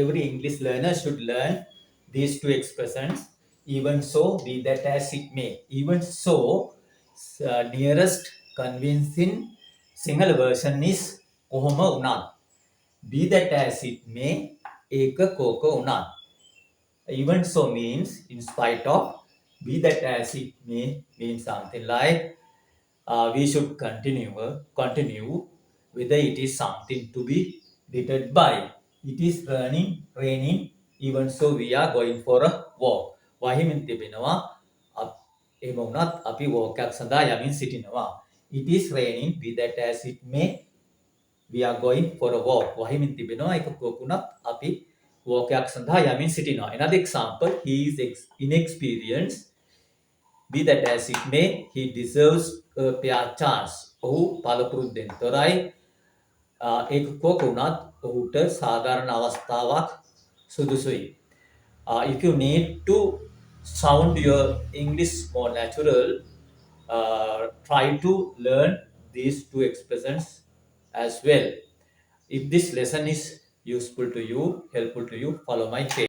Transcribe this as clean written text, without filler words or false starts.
every English learner should learn these two expressions. Even so, be that as it may. Even so, nearest convincing single version is kohoma unat. Be that as it may, eka koka unat. Even so means in spite of. Be that as it may means something like we should continue whether it is something to be deterred by. It is raining. Even so we are going for a walk. වහිමින් තිබෙනවා. එහෙම වුණත් අපි walk එකක් සඳහා යමින් සිටිනවා. It is raining be that as it may we are going for a walk. වහිමින් තිබෙනවා. ඒක කොකුණත් අපි walk එකක් සඳහා යමින් සිටිනවා. Another example, he is inexperienced. Be that as it may, he deserves a fair chance. ඔහු පළපුරුද්දෙන් තොරයි. ඒක කොක වුණත් ඔහුට සාධාරණ අවස්ථාවක් සුදුසුයි. If you need to sound your English more natural, try to learn these two expressions as well. If this lesson is useful to you, helpful to you, follow my page.